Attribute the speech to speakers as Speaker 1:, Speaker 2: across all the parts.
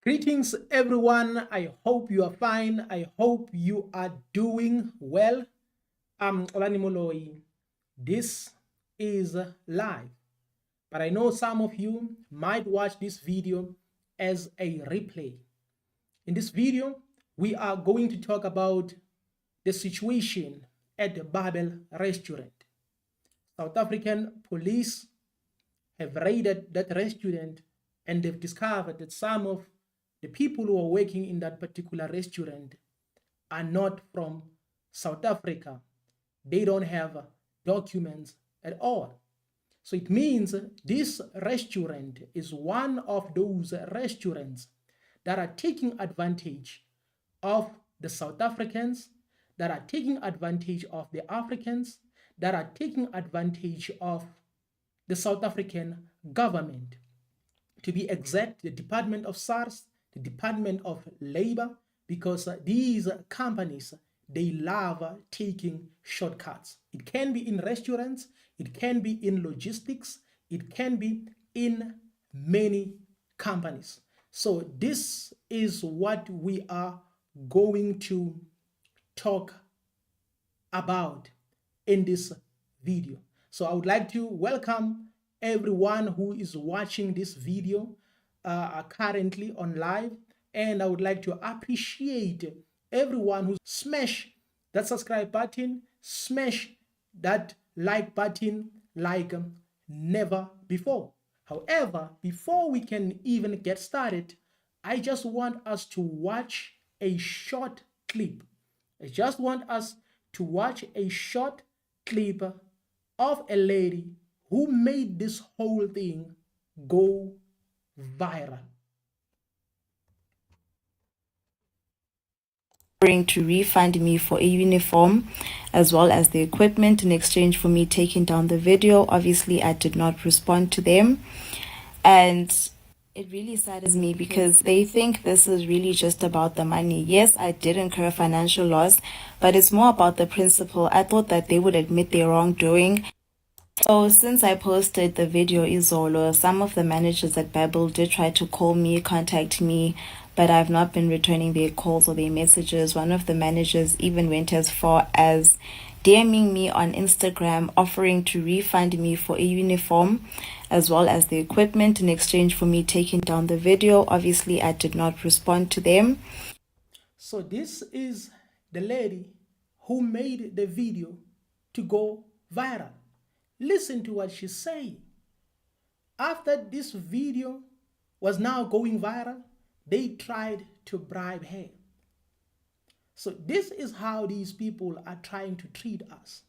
Speaker 1: Greetings, everyone. I hope you are fine. I hope you are doing well. I'm Olani Moloi. This is live, but I know some of you might watch this video as a replay. In this video, we are going to talk about the situation at the Babel restaurant. South African police have raided that restaurant and they've discovered that some of the people who are working in that particular restaurant are not from South Africa. They don't have documents at all. So it means this restaurant is one of those restaurants that are taking advantage of the South Africans, that are taking advantage of the Africans, that are taking advantage of the South African government. To be exact, the Department of SARS, the Department of Labor, because these companies, they love taking shortcuts. It can be in restaurants, it can be in logistics, it can be in many companies. So this is what we are going to talk about in this video. So I would like to welcome everyone who is watching this video currently on live, and I would like to appreciate everyone who smash that subscribe button, smash that like button like never before. However, before we can even get started, I just want us to watch a short clip. I just want us to watch a short clip of a lady who made this whole thing go viral.
Speaker 2: To refund me for a uniform as well as the equipment in exchange for me taking down the video. Obviously, I did not respond to them, and it really saddens me because they think this is really just about the money. Yes, I did incur financial loss, but it's more about the principle. I thought that they would admit their wrongdoing. So since I posted the video Izolo, some of the managers at Babel did try to call me, contact me, but I've not been returning their calls or their messages. One of the managers even went as far as DMing me on Instagram, offering to refund me for a uniform as well as the equipment in exchange for me taking down the video. Obviously, I did not respond to them.
Speaker 1: So this is the lady who made the video to go viral. Listen to what she's saying. After this video was now going viral, they tried to bribe her. So this is how these people are trying to treat us.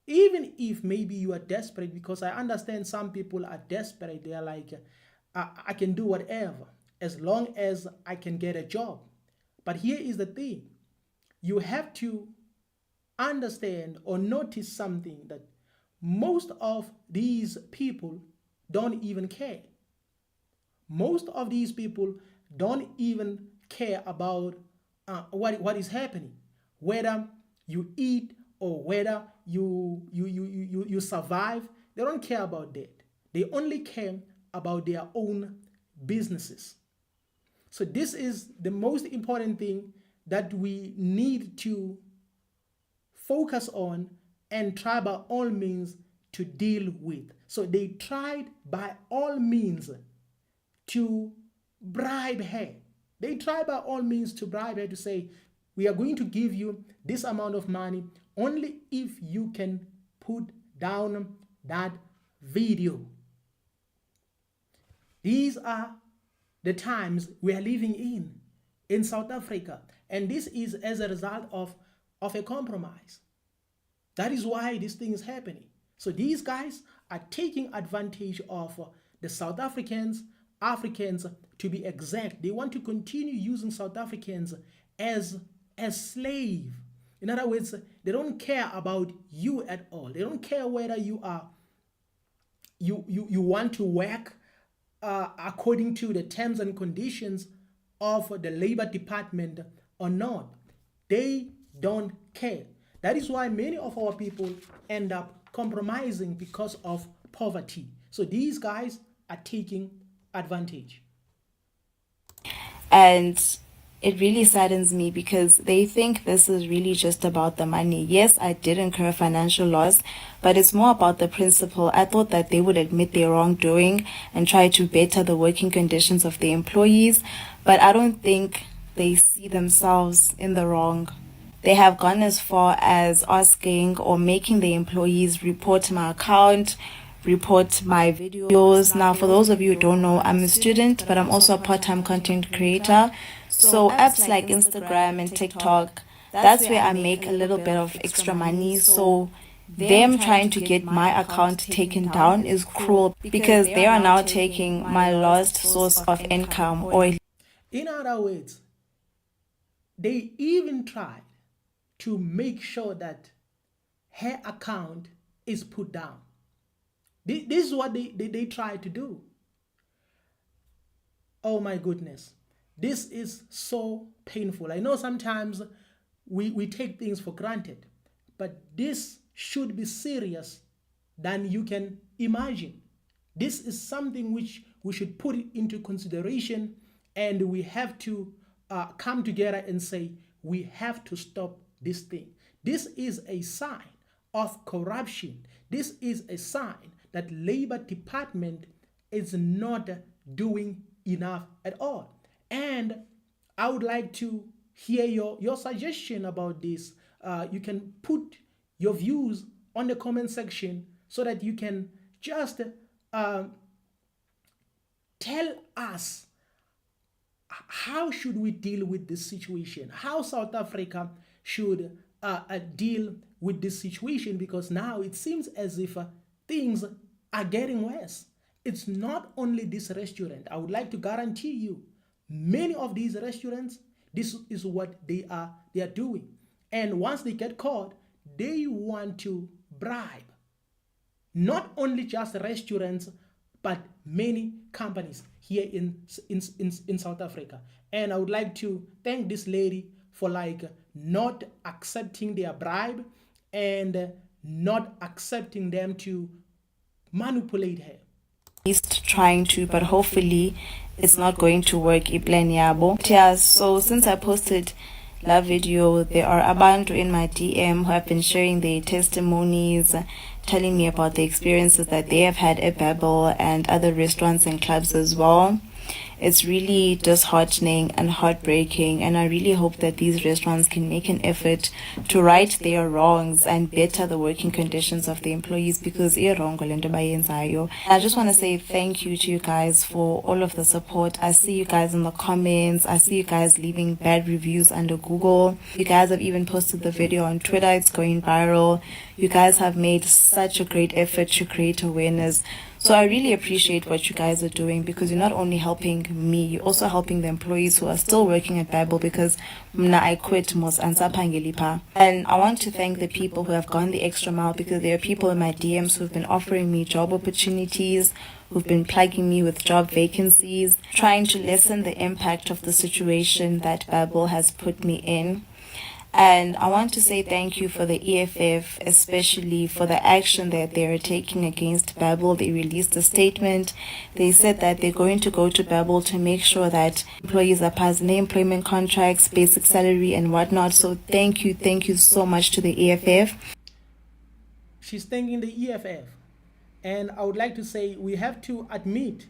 Speaker 1: Even if maybe you are desperate, because I understand some people are desperate. They are like, I can do whatever as long as I can get a job. But here is the thing. You have to understand or notice something, that most of these people don't even care. Most of these people don't even care about what is happening, whether you eat or whether you survive. They don't care about that. They only care about their own businesses. So this is the most important thing that we need to focus on and try by all means to deal with. So they tried by all means to bribe her. They tried by all means to bribe her to say, we are going to give you this amount of money only if you can put down that video. These are the times we are living in South Africa. And this is as a result of a compromise. That is why this thing is happening. So these guys are taking advantage of the South Africans to be exact. They want to continue using South Africans as slave. In other words, they don't care about you at all. They don't care whether you are you want to work according to the terms and conditions of the Labor Department or not. They don't care. That is why many of our people end up compromising because of poverty. So these guys are taking advantage.
Speaker 2: And it really saddens me because they think this is really just about the money. Yes, I did incur financial loss, but it's more about the principle. I thought that they would admit their wrongdoing and try to better the working conditions of the employees, but I don't think they see themselves in the wrong. They have gone as far as asking or making the employees report my account, report my videos. Now, for those of you who don't know, I'm a student, but I'm also a part-time content creator. So apps like Instagram and TikTok, that's where I make a little bit of extra money. So them trying to get my account taken down is cruel because they are now taking my last source of income, or
Speaker 1: In other words, they even tried to make sure that her account is put down. This is what they try to do. Oh my goodness. This is so painful. I know sometimes we take things for granted, but this should be serious than you can imagine. This is something which we should put into consideration, and we have to come together and say we have to stop this thing. This is a sign of corruption. This is a sign that Labor Department is not doing enough at all. And I would like to hear your suggestion about this. You can put your views on the comment section so that you can just tell us how should we deal with this situation, how South Africa should deal with this situation, because now it seems as if things are getting worse. It's not only this restaurant. I would like to guarantee you, many of these restaurants, this is what they are doing. And once they get caught, they want to bribe not only just restaurants, but many companies here in South Africa. And I would like to thank this lady for not accepting their bribe and not accepting them to manipulate her.
Speaker 2: least trying to, but hopefully it's not going to work. Iplan yabo. Yeah, so since I posted that video, there are abantu in my DM who have been sharing their testimonies, telling me about the experiences that they have had at Babel and other restaurants and clubs as well. It's really disheartening and heartbreaking, and I really hope that these restaurants can make an effort to right their wrongs and better the working conditions of the employees, because I just want to say thank you to you guys for all of the support. I see you guys in the comments. I see you guys leaving bad reviews under Google. You guys have even posted the video on Twitter. It's going viral. You guys have made such a great effort to create awareness. So I really appreciate what you guys are doing, because you're not only helping me, you're also helping the employees who are still working at Babel, because I quit mos ansapangelipa. And I want to thank the people who have gone the extra mile, because there are people in my DMs who've been offering me job opportunities, who've been plugging me with job vacancies, trying to lessen the impact of the situation that Babel has put me in. And I want to say thank you for the EFF, especially for the action that they are taking against Babel. They released a statement. They said that they're going to go to Babel to make sure that employees are passing their employment contracts, basic salary, and whatnot. So thank you so much to the EFF.
Speaker 1: She's thanking the EFF. And I would like to say we have to admit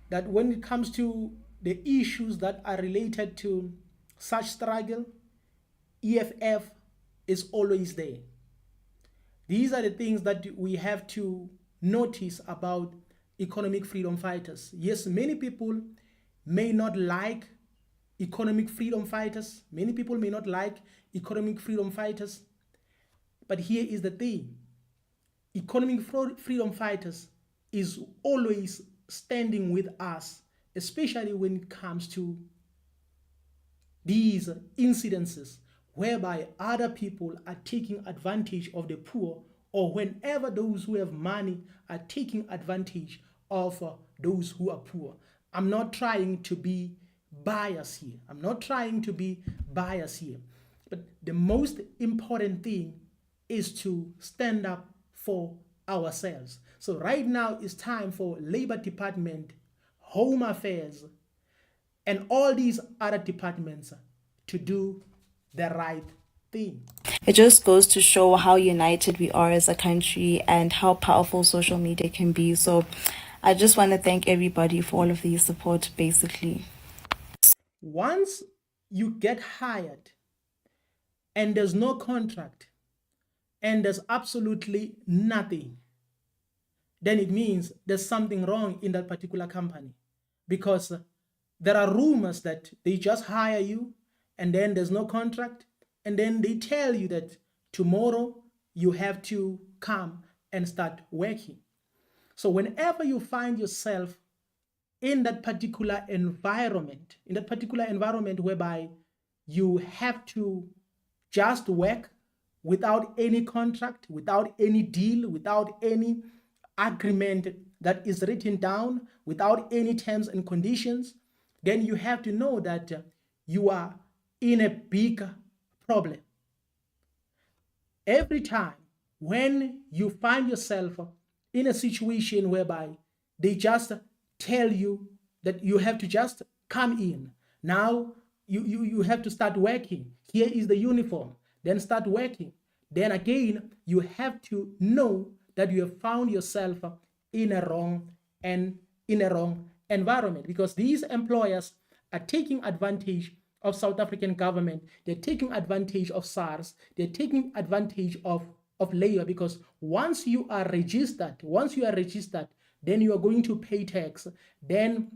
Speaker 1: that when it comes to the issues that are related to such struggle, EFF is always there. These are the things that we have to notice about economic freedom fighters. Yes, many people may not like economic freedom fighters. Many people may not like economic freedom fighters. But here is the thing. Economic freedom fighters is always standing with us, especially when it comes to these incidences whereby other people are taking advantage of the poor, or whenever those who have money are taking advantage of those who are poor. I'm not trying to be biased here. But the most important thing is to stand up for ourselves. So right now it's time for Labor Department, Home Affairs, and all these other departments to do the right thing.
Speaker 2: It just goes to show how united we are as a country and how powerful social media can be. So I just want to thank everybody for all of the support, basically.
Speaker 1: Once you get hired and there's no contract and there's absolutely nothing, then it means there's something wrong in that particular company, because there are rumors that they just hire you and then there's no contract, and then they tell you that tomorrow you have to come and start working. So whenever you find yourself in that particular environment, whereby you have to just work without any contract, without any deal, without any agreement that is written down, without any terms and conditions, then you have to know that you are in a big problem. Every time when you find yourself in a situation whereby they just tell you that you have to just come in, now you have to start working, here is the uniform, then start working, then again you have to know that you have found yourself in a wrong environment, because these employers are taking advantage of South African government, they're taking advantage of SARS, they're taking advantage of labor, because once you are registered, then you are going to pay tax, then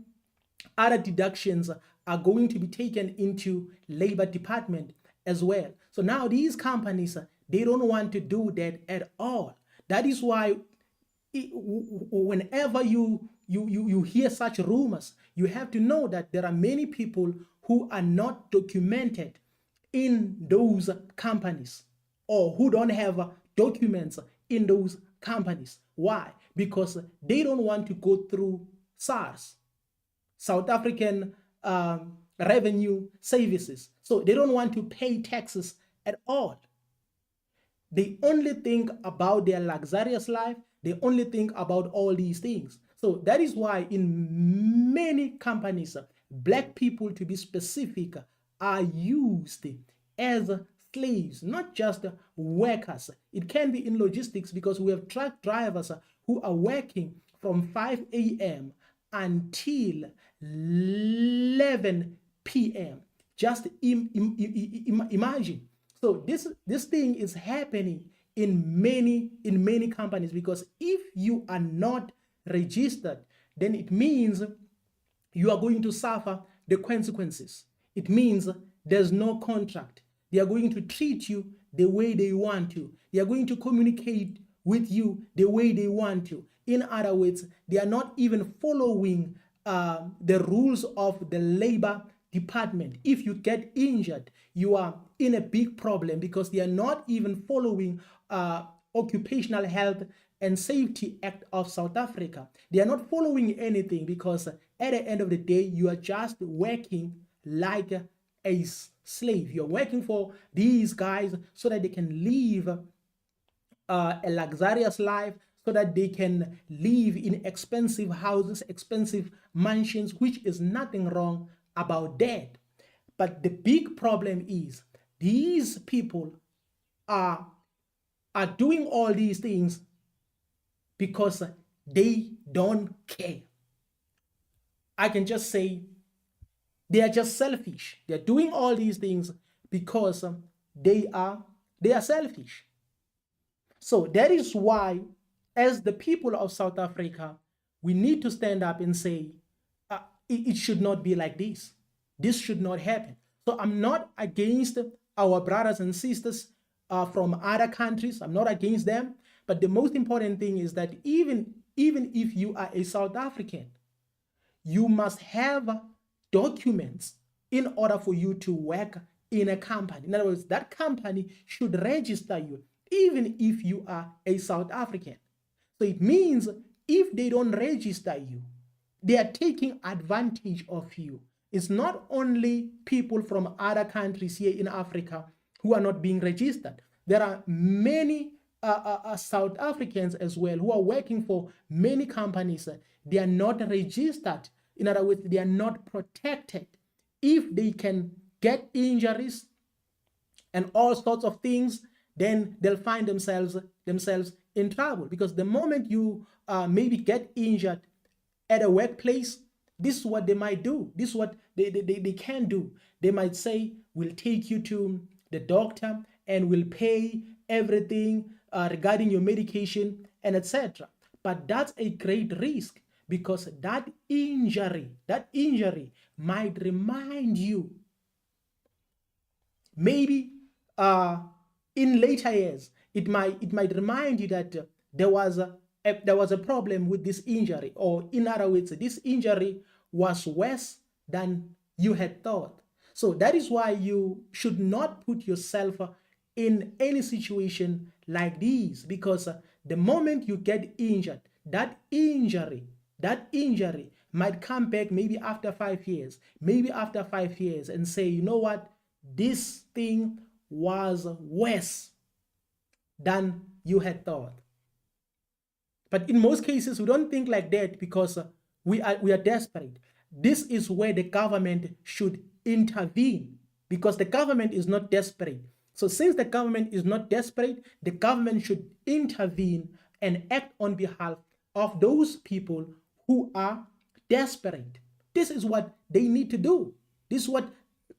Speaker 1: other deductions are going to be taken into labor department as well. So now these companies, they don't want to do that at all. That is why whenever you hear such rumors, you have to know that there are many people who are not documented in those companies, or who don't have documents in those companies. Why? Because they don't want to go through SARS, South African Revenue Services. So they don't want to pay taxes at all. They only think about their luxurious life. They only think about all these things. So that is why in many companies, black people, to be specific, are used as slaves, not just workers. It can be in logistics, because we have truck drivers who are working from 5 a.m. until 11 p.m. Just imagine. So this thing is happening in many companies, because if you are not registered, then it means you are going to suffer the consequences. It means there's no contract. They are going to treat you the way they want to. They are going to communicate with you the way they want to. In other words, they are not even following the rules of the labor department. If you get injured, you are in a big problem, because they are not even following Occupational Health and Safety Act of South Africa. They are not following anything, because at the end of the day, you are just working like a slave. You're working for these guys so that they can live a luxurious life, so that they can live in expensive houses, expensive mansions, which is nothing wrong about that. But the big problem is these people are doing all these things because they don't care. I can just say they are just selfish. They're doing all these things because they are selfish. So that is why, as the people of South Africa, we need to stand up and say, it should not be like this. This should not happen. So I'm not against our brothers and sisters from other countries. I'm not against them. But the most important thing is that even if you are a South African, you must have documents in order for you to work in a company. In other words, that company should register you, even if you are a South African. So it means if they don't register you, they are taking advantage of you. It's not only people from other countries here in Africa who are not being registered. There are many South Africans as well who are working for many companies. They are not registered. In other words, they are not protected. if they can get injuries and all sorts of things, then they'll find themselves in trouble. Because the moment you maybe get injured at a workplace, this is what they might do. This is what they can do. They might say, we'll take you to the doctor and we'll pay everything regarding your medication and etc. But that's a great risk, because that injury might remind you, maybe in later years, it might remind you that there was a problem with this injury, or in other words, this injury was worse than you had thought. So that is why you should not put yourself in any situation like this, because the moment you get injured, that injury might come back maybe after 5 years, and say, you know what, this thing was worse than you had thought. But in most cases, we don't think like that, because we are desperate. This is where the government should intervene, because the government is not desperate. So since the government is not desperate, the government should intervene and act on behalf of those people who are desperate. This is what they need to do. This is what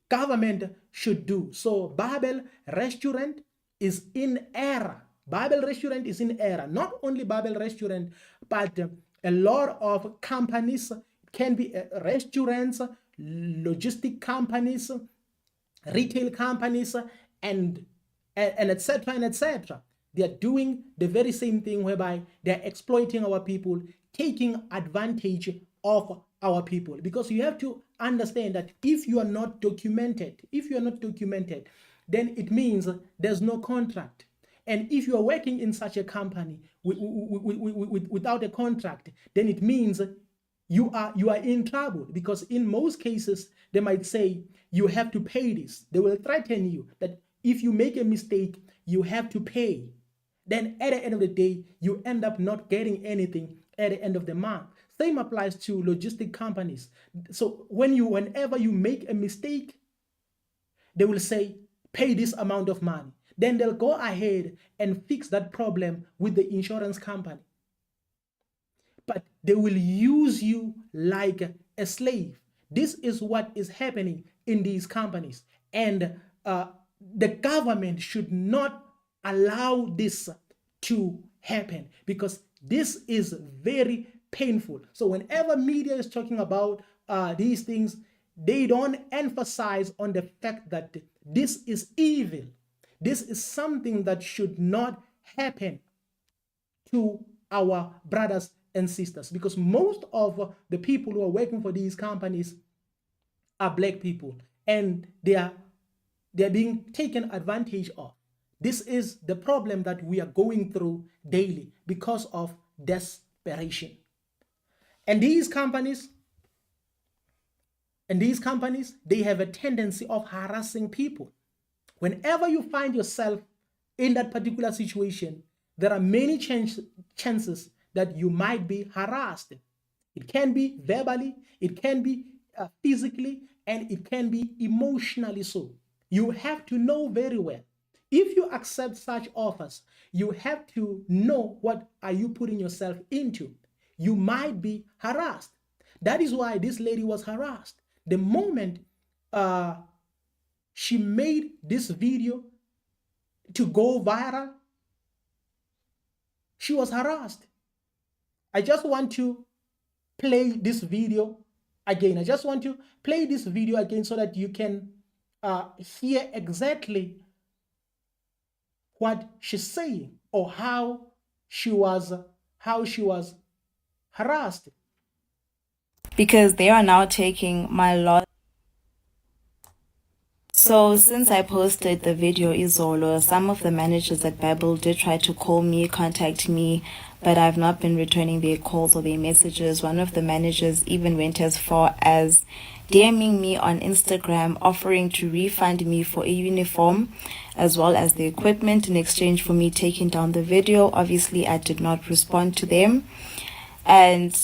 Speaker 1: government should do. So Babel restaurant is in error. Babel restaurant is in error. Not only Babel restaurant, but a lot of companies, can be restaurants, logistic companies, retail companies, and etc. and etc. They are doing the very same thing, whereby they are exploiting our people, taking advantage of our people. Because you have to understand that if you are not documented, then it means there's no contract. And if you are working in such a company without a contract, then it means you are in trouble. Because in most cases, they might say you have to pay this. They will threaten you that if you make a mistake, you have to pay. Then at the end of the day, you end up not getting anything at the end of the month. Same applies to logistic companies. So whenever you make a mistake, they will say, pay this amount of money. Then they'll go ahead and fix that problem with the insurance company. But they will use you like a slave. This is what is happening in these companies. And the government should not allow this to happen, because this is very painful. So whenever media is talking about these things, they don't emphasize on the fact that this is evil. This is something that should not happen to our brothers and sisters, because most of the people who are working for these companies are black people, and they're being taken advantage of. This is the problem that we are going through daily because of desperation. And these companies, they have a tendency of harassing people. Whenever you find yourself in that particular situation, there are many chances that you might be harassed. It can be verbally, it can be physically, and it can be emotionally so. You have to know very well. If you accept such offers, you have to know what are you putting yourself into. You might be harassed. That is why this lady was harassed. The moment she made this video to go viral, she was harassed. I just want to play this video again. So that you can hear exactly what she's saying, or how she was harassed.
Speaker 2: Because they are now taking my lot. So since I posted the video Izolo, some of the managers at Babel did try to call me, contact me, but I've not been returning their calls or their messages. One of the managers even went as far as DMing me on Instagram, offering to refund me for a uniform as well as the equipment in exchange for me taking down the video. Obviously, I did not respond to them. And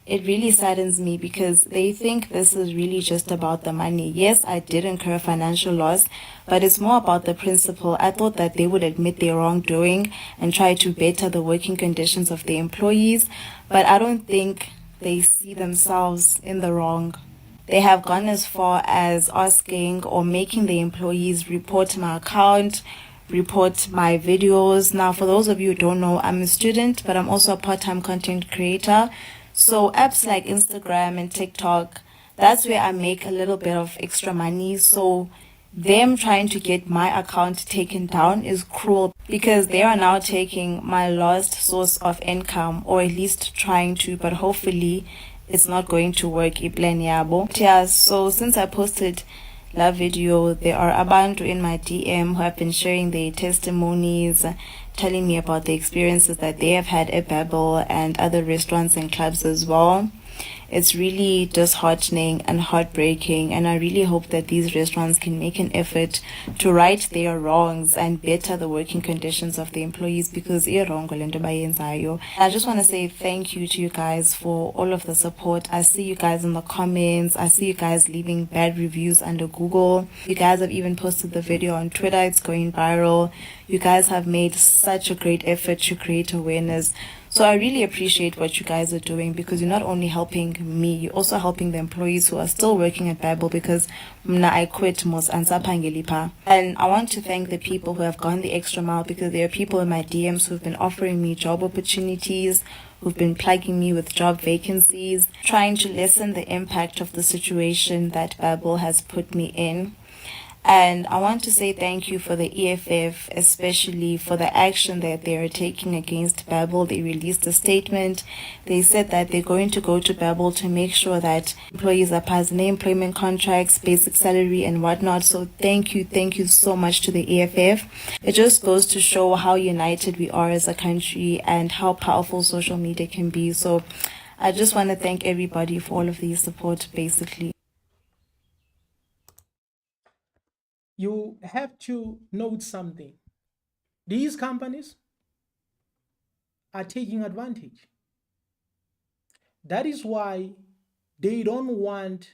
Speaker 2: it really saddens me because they think this is really just about the money. Yes, I did incur financial loss, but it's more about the principle. I thought that they would admit their wrongdoing and try to better the working conditions of the employees, but I don't think they see themselves in the wrong. They have gone as far as asking or making the employees report my account, report my videos. Now, for those of you who don't know, I'm a student, but I'm also a part-time content creator. So apps like Instagram and TikTok, that's where I make a little bit of extra money. So them trying to get my account taken down is cruel because they are now taking my last source of income, or at least trying to, but hopefully it's not going to work. Iplan yabo. Yeah, so since I posted that video, there are abantu in my DM who have been sharing their testimonies, telling me about the experiences that they have had at Babel and other restaurants and clubs as well. It's really disheartening and heartbreaking, and I really hope that these restaurants can make an effort to right their wrongs and better the working conditions of the employees, because I just want to say thank you to you guys for all of the support. I see you guys in the comments. I see you guys leaving bad reviews under Google. You guys have even posted the video on Twitter. It's going viral. You guys have made such a great effort to create awareness. So I really appreciate what you guys are doing, because you're not only helping me, you're also helping the employees who are still working at Babel, because I quit mos ansapangelipa. And I want to thank the people who have gone the extra mile, because there are people in my DMs who've been offering me job opportunities, who've been plugging me with job vacancies, trying to lessen the impact of the situation that Babel has put me in. And I want to say thank you for the EFF, especially for the action that they are taking against Babel. They released a statement. They said that they're going to go to Babel to make sure that employees are passing their employment contracts, basic salary, and whatnot. So thank you so much to the EFF. It just goes to show how united we are as a country and how powerful social media can be. So I just want to thank everybody for all of the support, basically.
Speaker 1: You have to note something. These companies are taking advantage. That is why they don't want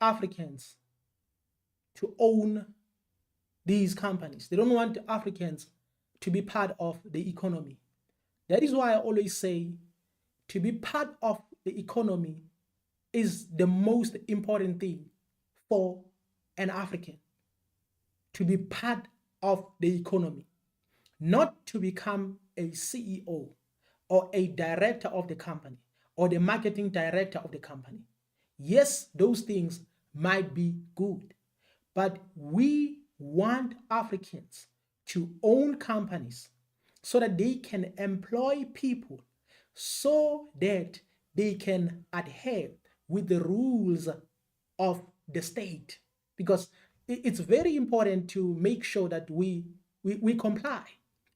Speaker 1: Africans to own these companies. They don't want Africans to be part of the economy. That is why I always say to be part of the economy is the most important thing for an African. To be part of the economy, not to become a CEO or a director of the company or the marketing director of the company. Yes, those things might be good, but we want Africans to own companies so that they can employ people, so that they can adhere with the rules of the state, because it's very important to make sure that we comply.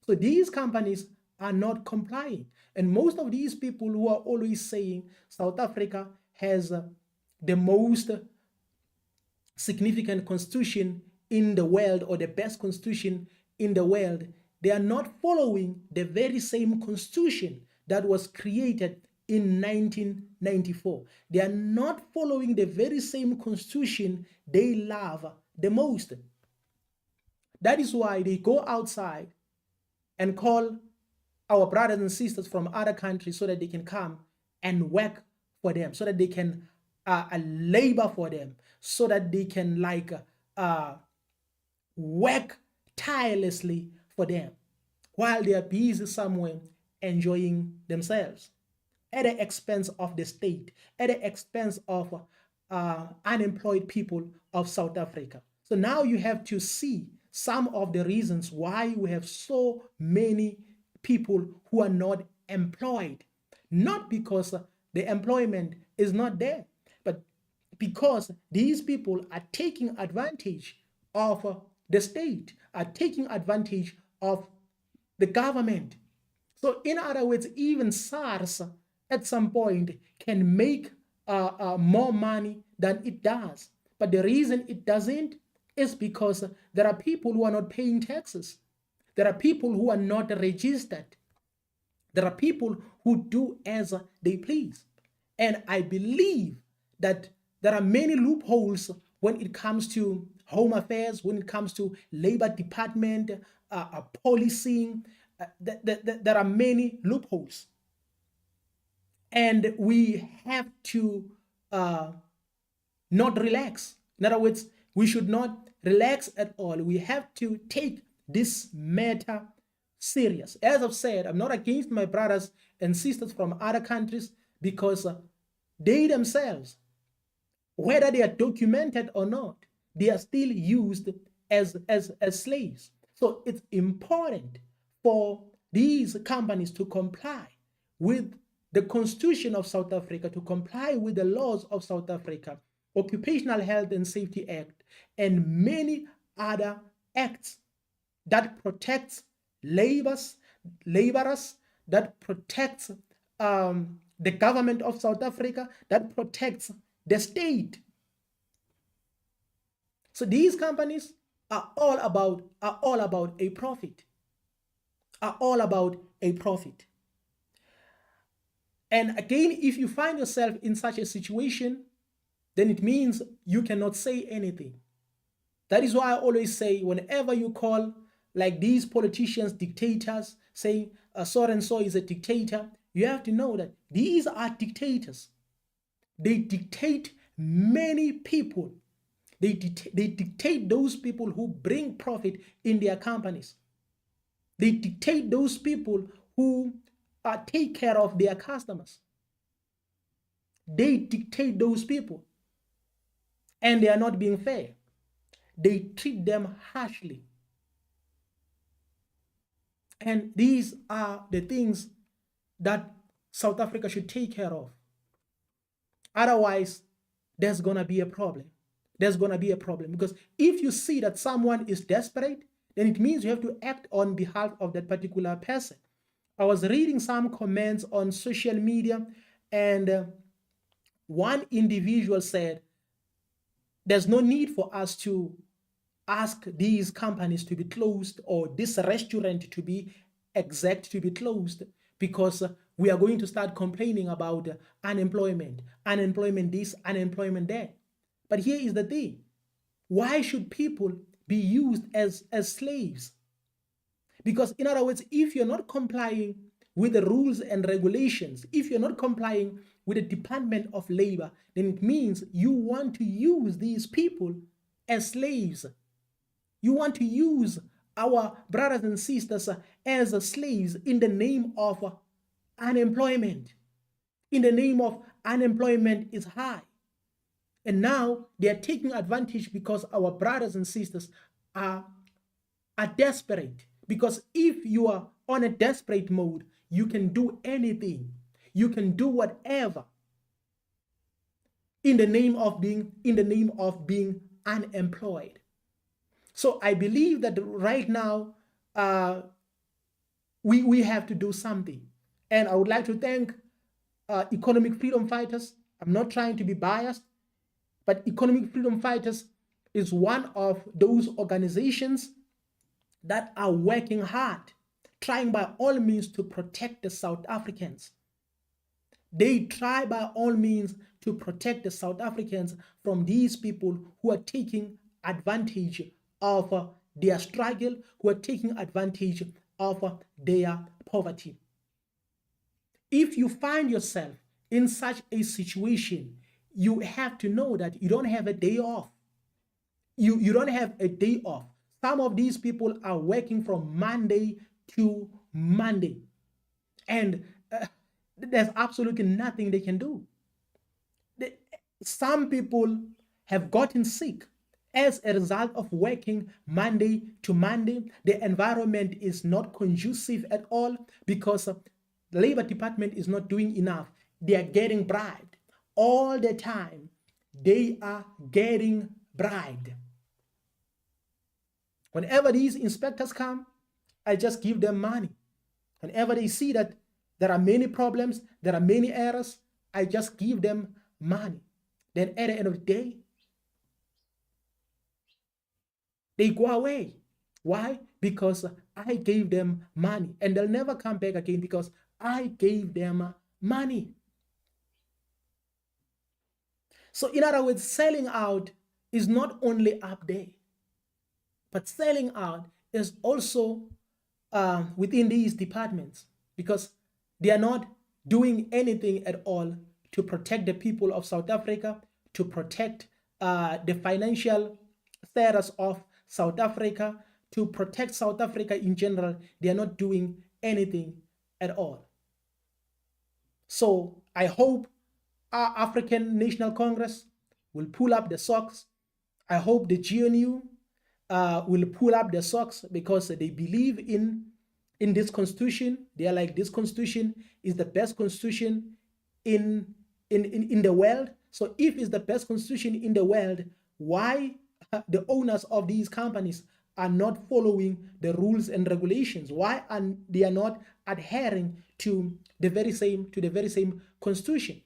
Speaker 1: So these companies are not complying, and most of these people who are always saying South Africa has the most significant constitution in the world, or the best constitution in the world, they are not following the very same constitution that was created in 1994. They are not following the very same constitution they love the most. That is why they go outside and call our brothers and sisters from other countries so that they can come and work for them, so that they can labor for them, so that they can work tirelessly for them while they are busy somewhere enjoying themselves at the expense of the state, at the expense of unemployed people of South Africa. So now you have to see some of the reasons why we have so many people who are not employed. Not because the employment is not there, but because these people are taking advantage of the state, are taking advantage of the government. So in other words, even SARS at some point can make more money than it does. But the reason it doesn't is because there are people who are not paying taxes. There are people who are not registered. There are people who do as they please. And I believe that there are many loopholes when it comes to home affairs, when it comes to labor department, policing. There are many loopholes. And we have to uh, not relax. In other words, we should not relax at all. We have to take this matter serious. As I've said, I'm not against my brothers and sisters from other countries because they themselves, whether they are documented or not, they are still used as slaves. So it's important for these companies to comply with the Constitution of South Africa, to comply with the laws of South Africa, Occupational Health and Safety Act, and many other acts that protects laborers, that protects the government of South Africa, that protects the state. So these companies are all about a profit, are all about a profit. And again, if you find yourself in such a situation, then it means you cannot say anything. That is why I always say, whenever you call like these politicians dictators, saying so and so is a dictator, you have to know that these are dictators. They dictate many people. They dictate those people who bring profit in their companies. They dictate those people who take care of their customers. They dictate those people. And they are not being fair. They treat them harshly. And these are the things that South Africa should take care of. Otherwise, there's going to be a problem. There's going to be a problem, because if you see that someone is desperate, then it means you have to act on behalf of that particular person. I was reading some comments on social media, and one individual said, there's no need for us to ask these companies to be closed, or this restaurant to be closed, because we are going to start complaining about unemployment this, unemployment that. But here is the thing. Why should people be used as slaves? Because in other words, if you're not complying with the rules and regulations, if you're not complying with the Department of Labor, then it means you want to use these people as slaves. You want to use our brothers and sisters as slaves in the name of unemployment. In the name of unemployment is high. And now they are taking advantage because our brothers and sisters are desperate. Because if you are on a desperate mode, you can do anything. You can do whatever in the name of being unemployed. So I believe that right now we have to do something. And I would like to thank economic freedom fighters. I'm not trying to be biased, but economic freedom fighters is one of those organizations that are working hard, trying by all means to protect the South Africans. They try by all means to protect the South Africans from these people who are taking advantage of their struggle, who are taking advantage of their poverty. If you find yourself in such a situation, you have to know that you don't have a day off. You don't have a day off. Some of these people are working from Monday to Monday, and there's absolutely nothing they can do. Some people have gotten sick as a result of working Monday to Monday. The environment is not conducive at all because the Labor Department is not doing enough. They are getting bribed all the time. They are getting bribed. Whenever these inspectors come, I just give them money. Whenever they see that there are many problems, there are many errors, I just give them money. Then at the end of the day, they go away. Why? Because I gave them money, and they'll never come back again because I gave them money. So in other words, selling out is not only up there, but selling out is also within these departments, because they are not doing anything at all to protect the people of South Africa, to protect the financial status of South Africa, to protect South Africa in general. They are not doing anything at all. So I hope our African National Congress will pull up the socks. I hope the GNU will pull up the socks, because they believe in this constitution. They are like, this constitution is the best constitution in the world. So if it's the best constitution in the world, why the owners of these companies are not following the rules and regulations? Why are they not adhering to the very same constitution?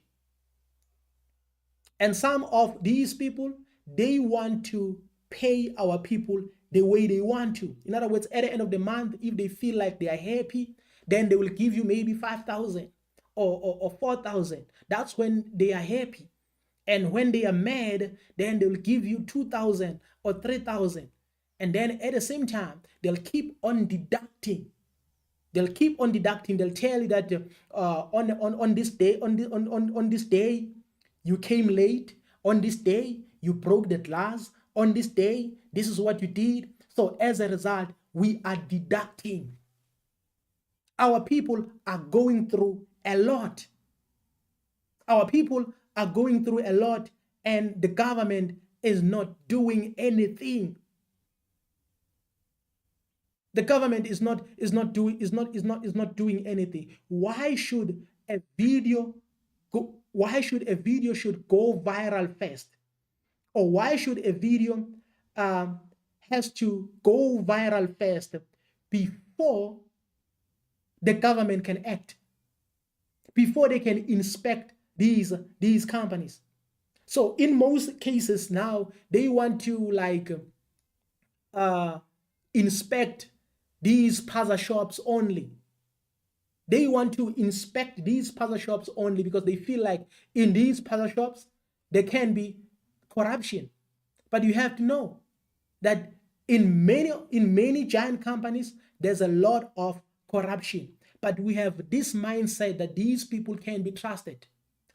Speaker 1: And some of these people, they want to pay our people the way they want to. In other words, at the end of the month, if they feel like they are happy, then they will give you maybe 5,000 or 4,000. That's when they are happy. And when they are mad, then they will give you 2,000 or 3,000. And then at the same time, they'll keep on deducting. They'll keep on deducting. They'll tell you that on this day, on this day, you came late. On this day, you broke the glass. On this day, this is what you did. So as a result, we are deducting. Our people are going through a lot. Our people are going through a lot, and the government is not doing anything. The government is not doing anything. Why should a video go? Why should a video should go viral first, or why should a video has to go viral first before the government can act, before they can inspect these companies? So in most cases now, they want to like inspect these puzzle shops only. They want to inspect these puzzle shops only because they feel like in these puzzle shops there can be corruption. But you have to know that in many giant companies there's a lot of corruption. But we have this mindset that these people can be trusted.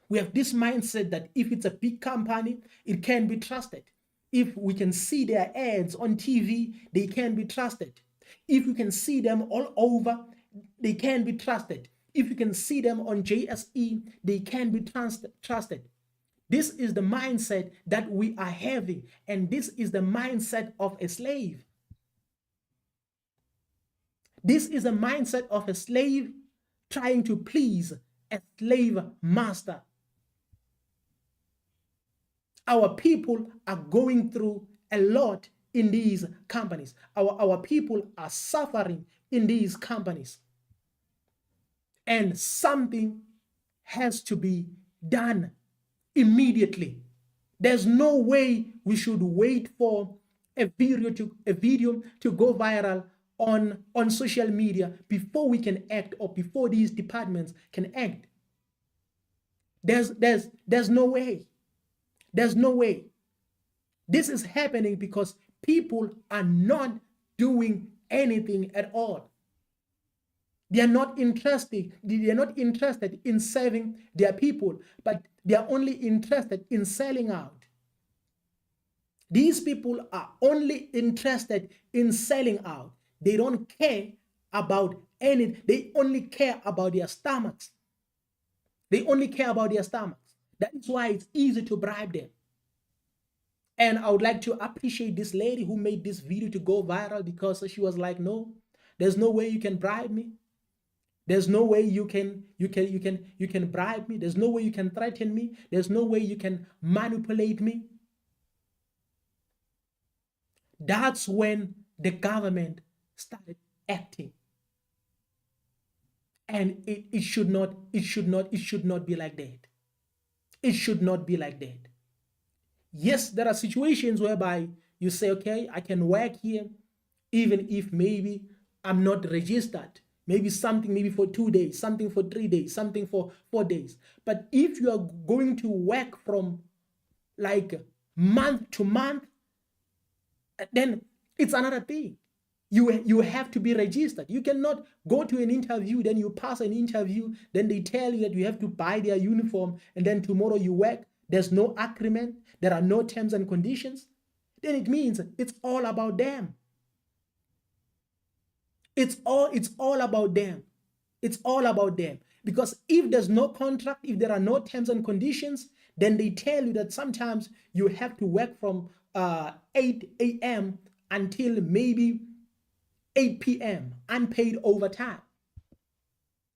Speaker 1: We have this mindset that if it's a big company, it can be trusted. If we can see their ads on TV, they can be trusted. If we can see them all over, they can be trusted. If you can see them on JSE, they can be trusted. This is the mindset that we are having, and this is the mindset of a slave. This is a mindset of a slave trying to please a slave master. Our people are going through a lot in these companies. Our people are suffering in these companies. And something has to be done immediately. There's no way we should wait for a video to go viral on social media before we can act, or before these departments can act. There's no way. There's no way. This is happening because people are not doing anything at all. They are not interested. They are not interested in serving their people, but they are only interested in selling out. These people are only interested in selling out. They don't care about anything. They only care about their stomachs. They only care about their stomachs. That is why it's easy to bribe them. And I would like to appreciate this lady who made this video to go viral, because she was like, no, there's no way you can bribe me. There's no way you can bribe me. There's no way you can threaten me. There's no way you can manipulate me. That's when the government started acting. And it should not be like that. It should not be like that. Yes, there are situations whereby you say, okay, I can work here even if maybe I'm not registered. Maybe something maybe for 2 days, something for 3 days, something for 4 days. But if you are going to work from like month to month, then it's another thing. You have to be registered. You cannot go to an interview, then you pass an interview, then they tell you that you have to buy their uniform, and then tomorrow you work. There's no agreement. There are no terms and conditions. Then it means it's all about them. It's all about them. It's all about them. Because if there's no contract, if there are no terms and conditions, then they tell you that sometimes you have to work from 8 a.m. until maybe 8 p.m. unpaid overtime.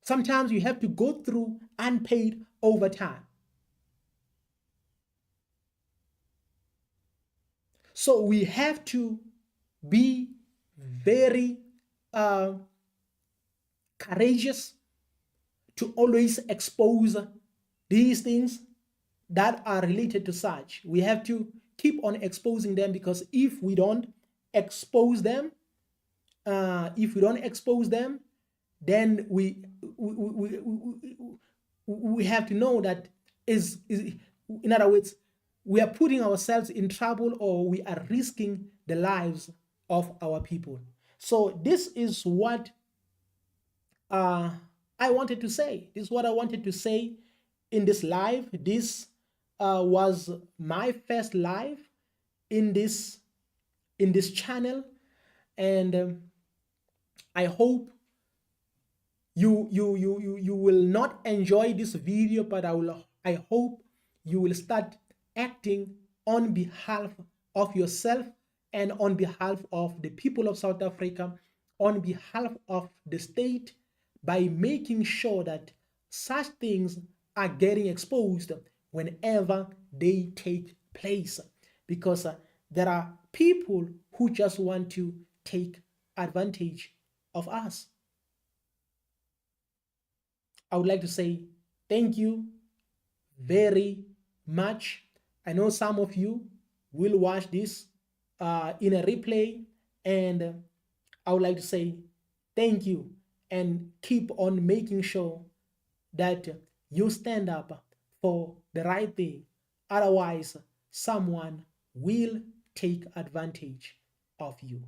Speaker 1: Sometimes you have to go through unpaid overtime. So we have to be very courageous to always expose these things that are related to such. We have to keep on exposing them, because if we don't expose them, then we have to know that is in other words, we are putting ourselves in trouble, or we are risking the lives of our people. So this is what I wanted to say. This is what I wanted to say in this live. This was my first live in this channel, and I hope you will not enjoy this video, but I hope you will start acting on behalf of yourself and on behalf of the people of South Africa, on behalf of the state, by making sure that such things are getting exposed whenever they take place. Because there are people who just want to take advantage of us. I would like to say thank you very much. I know some of you will watch this in a replay, and I would like to say thank you, and keep on making sure that you stand up for the right thing. Otherwise, someone will take advantage of you.